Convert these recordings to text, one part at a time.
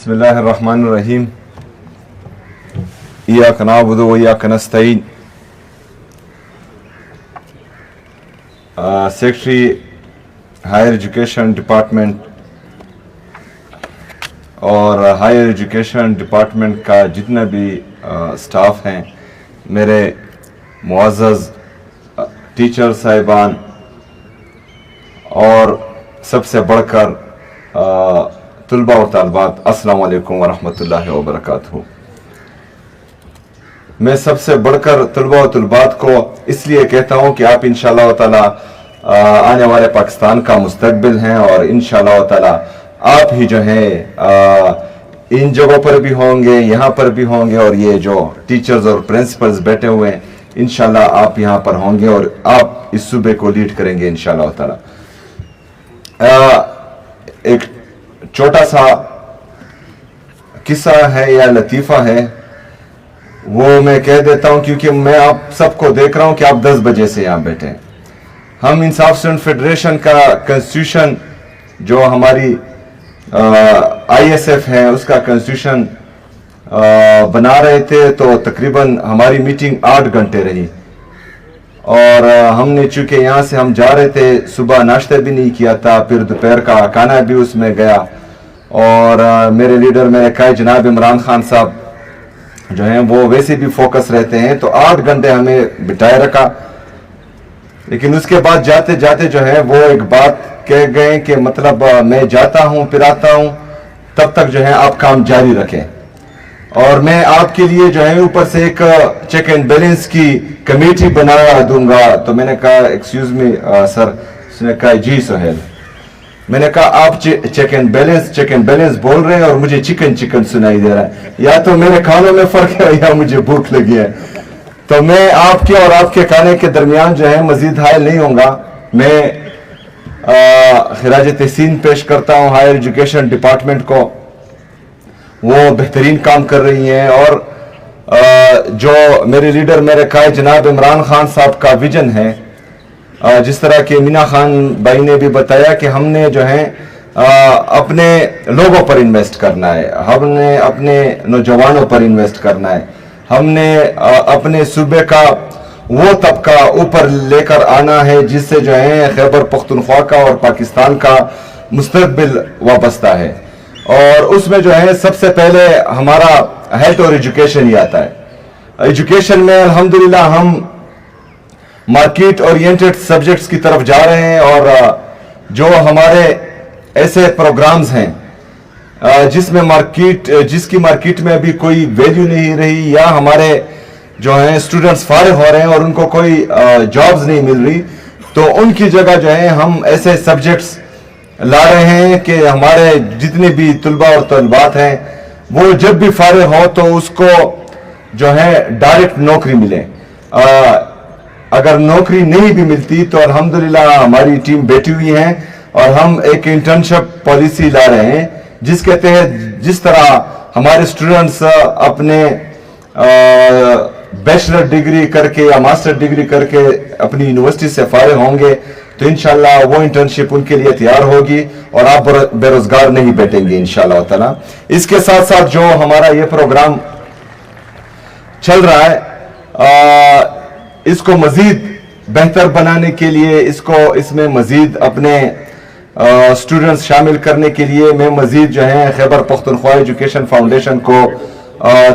बिस्मिल्लाह अर्रहमान अर्रहीम इय्याक नअबुदु व इय्याक नस्तईन। Secretary higher education department और higher education department का जितना भी स्टाफ हैं, मेरे मुअज़्ज़ज़ टीचर साहिबान और सबसे बढ़कर तुलबा और तालिबात, अस्सलाम वालेकुम व रहमतुल्लाहि व बरकातहू। मैं सबसे बढ़कर तुलबा और तुलबात को इसलिए कहता हूँ कि आप इंशाअल्लाह ताला आने वाले पाकिस्तान का मुस्तकबिल हैं और इंशाअल्लाह ताला आप ही जो हैं इन जगहों पर भी होंगे, यहाँ पर भी होंगे, और ये जो टीचर्स और प्रिंसिपल्स बैठे हुए हैं इंशाअल्लाह आप यहाँ पर होंगे और आप इस सूबे को लीड करेंगे इंशाअल्लाह ताला। एक छोटा सा किस्सा है या लतीफ़ा है, वो मैं कह देता हूँ क्योंकि मैं आप सबको देख रहा हूँ कि आप 10 बजे से यहाँ बैठे हैं। हम इंसाफ स्टूडेंट फेडरेशन का कॉन्स्टिट्यूशन जो हमारी ISF है उसका कॉन्स्टिट्यूशन बना रहे थे, तो तकरीबन हमारी मीटिंग 8 घंटे रही और हमने चूँकि यहाँ से हम जा रहे थे, सुबह नाश्ता भी नहीं किया था, फिर दोपहर का खाना भी उसमें गया और मेरे लीडर मेरे कायद जनाब इमरान खान साहब जो हैं वो वैसे भी फोकस रहते हैं, तो 8 घंटे हमें बिठाए रखा। लेकिन उसके बाद जाते जाते जो है वो एक बात कह गए कि मतलब मैं जाता हूँ फिर आता हूँ, तब तक जो है आप काम जारी रखें और मैं आपके लिए जो है ऊपर से एक चेक एंड बैलेंस की कमेटी बना दूंगा। तो मैंने कहा एक्सक्यूज मी सर, उसने कहा जी सोहेल। मैंने कहा आप चेक एंड बैलेंस बोल रहे हैं और मुझे चिकन सुनाई दे रहा है, या तो मेरे खानों में फर्क है या मुझे भूख लगी है। तो मैं आपके और आपके खाने के दरमियान जो है मजीद हायल नहीं होऊंगा। मैं खिराज तहसीन पेश करता हूँ हायर एजुकेशन डिपार्टमेंट को, वो बेहतरीन काम कर रही हैं और जो मेरे लीडर मेरे कायद जनाब इमरान खान साहब का विजन है, जिस तरह के मीना खान भाई ने भी बताया कि हमने जो है अपने लोगों पर इन्वेस्ट करना है, हमने अपने नौजवानों पर इन्वेस्ट करना है, हमने अपने सूबे का वो तबका ऊपर लेकर आना है जिससे जो है खैबर पख्तूनख्वा का और पाकिस्तान का मुस्तकबिल वाबस्ता है। और उसमें जो है सबसे पहले हमारा हेल्थ और एजुकेशन ही आता है। एजुकेशन में अल्हम्दुलिल्लाह हम मार्केट ओरिएंटेड सब्जेक्ट्स की तरफ जा रहे हैं और जो हमारे ऐसे प्रोग्राम्स हैं जिसकी मार्केट में अभी कोई वैल्यू नहीं रही या हमारे जो हैं स्टूडेंट्स फारिग हो रहे हैं और उनको कोई जॉब्स नहीं मिल रही, तो उनकी जगह जो है हम ऐसे सब्जेक्ट्स ला रहे हैं कि हमारे जितने भी तुलबा और तलबात हैं वो जब भी फारिग हो तो उसको जो है डायरेक्ट नौकरी मिले। अगर नौकरी नहीं भी मिलती तो अल्हम्दुलिल्लाह हमारी टीम बैठी हुई है और हम एक इंटर्नशिप पॉलिसी ला रहे हैं जिसके तहत जिस तरह हमारे स्टूडेंट्स अपने बैचलर डिग्री करके या मास्टर डिग्री करके अपनी यूनिवर्सिटी से फारिग होंगे तो इंशाल्लाह वो इंटर्नशिप उनके लिए तैयार होगी और आप बेरोजगार नहीं बैठेंगे इंशाल्लाह ताला। इसके साथ साथ जो हमारा ये प्रोग्राम चल रहा है इसको मजीद बेहतर बनाने के लिए, इसमें मजीद अपने स्टूडेंट्स शामिल करने के लिए मैं मजीद जो है खैबर पख्तूनख्वा एजुकेशन फाउंडेशन को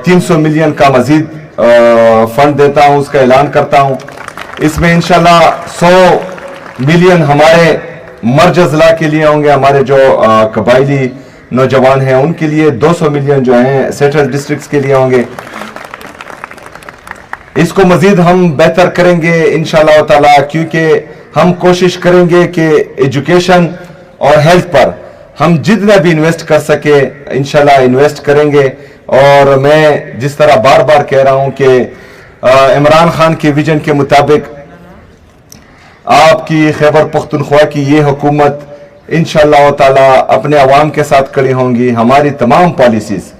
300 मिलियन का मजीद फंड देता हूं, उसका ऐलान करता हूं। इसमें इंशाल्लाह 100 मिलियन हमारे मर्ज अजला के लिए होंगे, हमारे जो कबायली नौजवान हैं उनके लिए 200 मिलियन जो हैं सेटल डिस्ट्रिक्ट्स के लिए होंगे। इसको मजीद हम बेहतर करेंगे इंशाअल्लाह ताला, क्योंकि हम कोशिश करेंगे कि एजुकेशन और हेल्थ पर हम जितना भी इन्वेस्ट कर सके इंशाअल्लाह इन्वेस्ट करेंगे। और मैं जिस तरह बार बार कह रहा हूं कि इमरान खान के विजन के मुताबिक आपकी खैबर पख्तूनख्वा की ये हुकूमत इंशाअल्लाह ताला अपने अवाम के साथ खड़ी होंगी, हमारी तमाम पॉलिसीज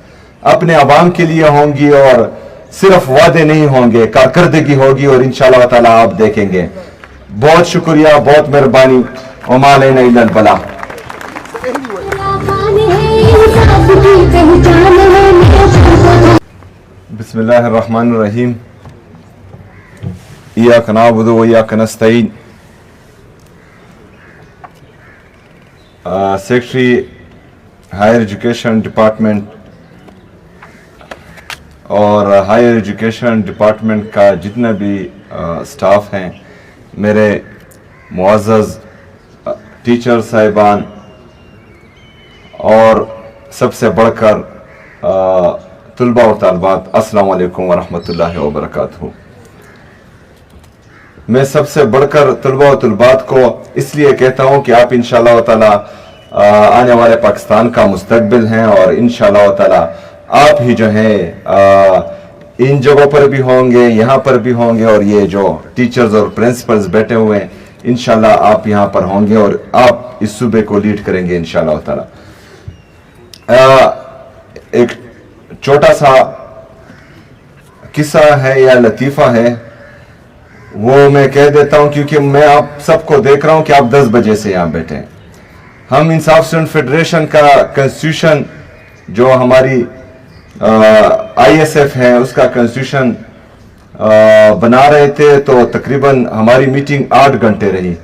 अपने अवाम के लिए होंगी और सिर्फ वादे नहीं होंगे, कारकर्दगी होगी और इंशाअल्लाह ताला आप देखेंगे। बहुत शुक्रिया, बहुत मेहरबानी। वमा अलैना इल्लल बलाग। बिस्मिल्लाहिर्रहमानिर्रहीम इय्याक नअबुदु व इय्याक नस्तईन। सेक्रेटरी हायर एजुकेशन डिपार्टमेंट और हायर एजुकेशन डिपार्टमेंट का जितना भी स्टाफ हैं, मेरे मुअज़्ज़ज़ टीचर साहिबान और सबसे बढ़कर तुलबा और तालबात, अस्सलाम वालेकुम व रहमतुल्लाहि व बरकातहू। मैं सबसे बढ़कर तुलबा और तुलबात को इसलिए कहता हूँ कि आप इंशाअल्लाह ताला आने वाले पाकिस्तान का मुस्तकबिल हैं और इंशाअल्लाह ताला आप ही जो हैं इन जगहों पर भी होंगे, यहाँ पर भी होंगे, और ये जो टीचर्स और प्रिंसिपल्स बैठे हुए हैं इंशाअल्लाह आप यहाँ पर होंगे और आप इस सूबे को लीड करेंगे इंशाअल्लाह ताला। एक छोटा सा किस्सा है या लतीफ़ा है, वो मैं कह देता हूँ क्योंकि मैं आप सबको देख रहा हूँ कि आप 10 बजे से यहाँ बैठे हैं। हम इंसाफ स्टूडेंट फेडरेशन का कॉन्स्टिट्यूशन जो हमारी ISF है उसका कॉन्स्टिट्यूशन बना रहे थे, तो तकरीबन हमारी मीटिंग 8 घंटे रही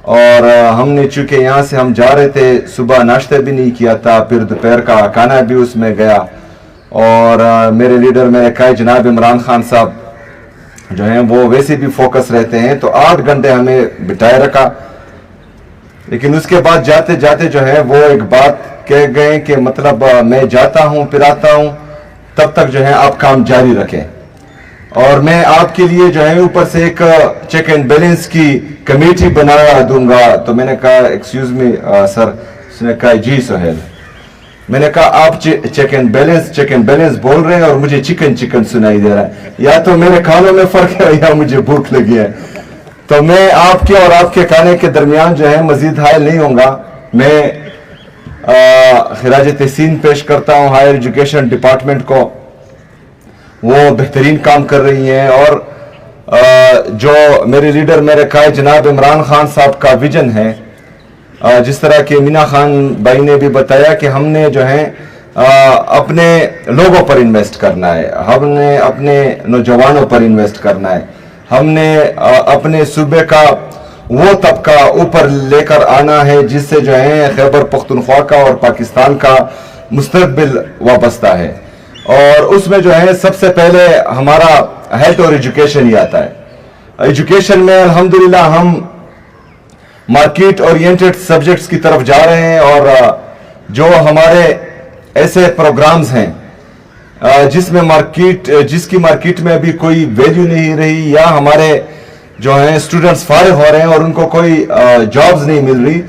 और हमने चूँकि यहाँ से हम जा रहे थे, सुबह नाश्ता भी नहीं किया था, फिर दोपहर का खाना भी उसमें गया और मेरे लीडर मेरे कायद जनाब इमरान खान साहब जो हैं वो वैसे भी फोकस रहते हैं, तो 8 घंटे हमें बिठाए रखा। लेकिन उसके बाद जाते जाते जो है वो एक बात कह गए कि मतलब मैं जाता हूँ फिर आता हूँ, तब तक जो है आप काम जारी रखें और मैं आपके लिए जो है ऊपर से एक चेक एंड बैलेंस की कमेटी बना दूंगा। तो मैंने कहा एक्सक्यूज मी सर, उसने कहा जी सोहेल। मैंने कहा आप चेक एंड बैलेंस बोल रहे हैं और मुझे चिकन सुनाई दे रहा है, या तो मेरे खानों में फर्क है या मुझे भूख लगी है। तो मैं आपके और आपके खाने के दरमियान जो है मजीद हायल नहीं होऊंगा। मैं खिराज तहसीन पेश करता हूँ हायर एजुकेशन डिपार्टमेंट को, वो बेहतरीन काम कर रही हैं और जो मेरे लीडर मेरे कायद जनाब इमरान खान साहब का विजन है, जिस तरह के मीना खान भाई ने भी बताया कि हमने जो है अपने लोगों पर इन्वेस्ट करना है, हमने अपने नौजवानों पर इन्वेस्ट करना है, हमने अपने सूबे का वो तबका ऊपर लेकर आना है जिससे जो है खैबर पख्तूनख्वा का और पाकिस्तान का मुस्तकबिल वाबस्ता है। और उसमें जो है सबसे पहले हमारा हेल्थ और एजुकेशन ही आता है। एजुकेशन में अल्हम्दुलिल्लाह हम मार्केट ओरिएंटेड सब्जेक्ट्स की तरफ जा रहे हैं और जो हमारे ऐसे प्रोग्राम्स हैं जिसकी मार्केट में अभी कोई वैल्यू नहीं रही या हमारे जो हैं स्टूडेंट्स फारिग हो रहे हैं और उनको कोई जॉब्स नहीं मिल रही,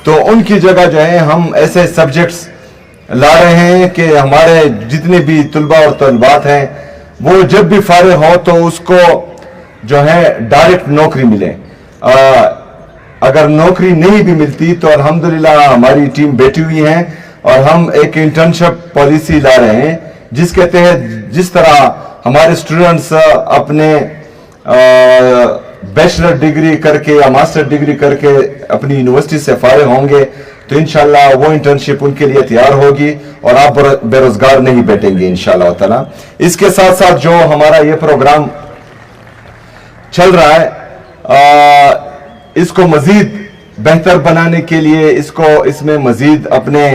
तो उनकी जगह जो है हम ऐसे सब्जेक्ट्स ला रहे हैं कि हमारे जितने भी तुलबा और तलबात हैं वो जब भी फारिग हो तो उसको जो है डायरेक्ट नौकरी मिले। अगर नौकरी नहीं भी मिलती तो अल्हम्दुलिल्लाह हमारी टीम बैठी हुई है और हम एक इंटर्नशिप पॉलिसी ला रहे हैं जिसके तहत जिस तरह हमारे स्टूडेंट्स अपने बैचलर डिग्री करके या मास्टर डिग्री करके अपनी यूनिवर्सिटी से फारिग होंगे तो इंशाल्लाह वो इंटर्नशिप उनके लिए तैयार होगी और आप बेरोजगार नहीं बैठेंगे इंशाल्लाह ताला। इसके साथ साथ जो हमारा ये प्रोग्राम चल रहा है इसको मजीद बेहतर बनाने के लिए, इसमें मजीद अपने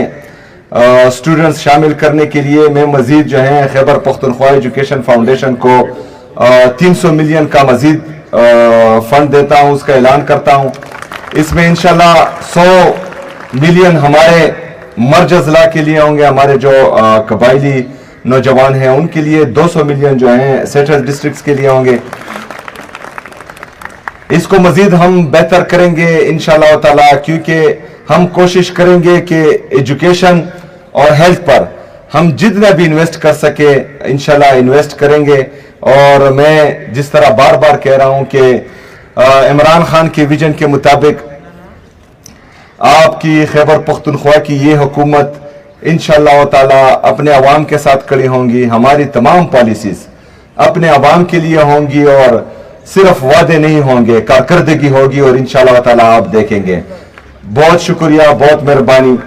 स्टूडेंट्स शामिल करने के लिए मैं मजीद जो है खैबर पख्तूनख्वा एजुकेशन फाउंडेशन को 300 मिलियन का मजीद फंड देता हूं, उसका ऐलान करता हूं। इसमें इंशाल्लाह 100 मिलियन हमारे मर्ज अजला के लिए होंगे, हमारे जो कबायली नौजवान हैं उनके लिए 200 मिलियन जो हैं सेटल डिस्ट्रिक्ट्स के लिए होंगे। इसको मजीद हम बेहतर करेंगे इंशाअल्लाह ताला, क्योंकि हम कोशिश करेंगे कि एजुकेशन और हेल्थ पर हम जितना भी इन्वेस्ट कर सके इंशाअल्लाह इन्वेस्ट करेंगे। और मैं जिस तरह बार बार कह रहा हूं कि इमरान खान के विजन के मुताबिक आपकी खैबर पख्तूनख्वा की ये हुकूमत इंशाअल्लाह ताला अपने अवाम के साथ खड़ी होंगी, हमारी तमाम पॉलिसीज अपने अवाम के लिए होंगी और सिर्फ वादे नहीं होंगे, कारकर्दगी होगी और इंशाअल्लाह ताला आप देखेंगे। बहुत शुक्रिया, बहुत मेहरबानी।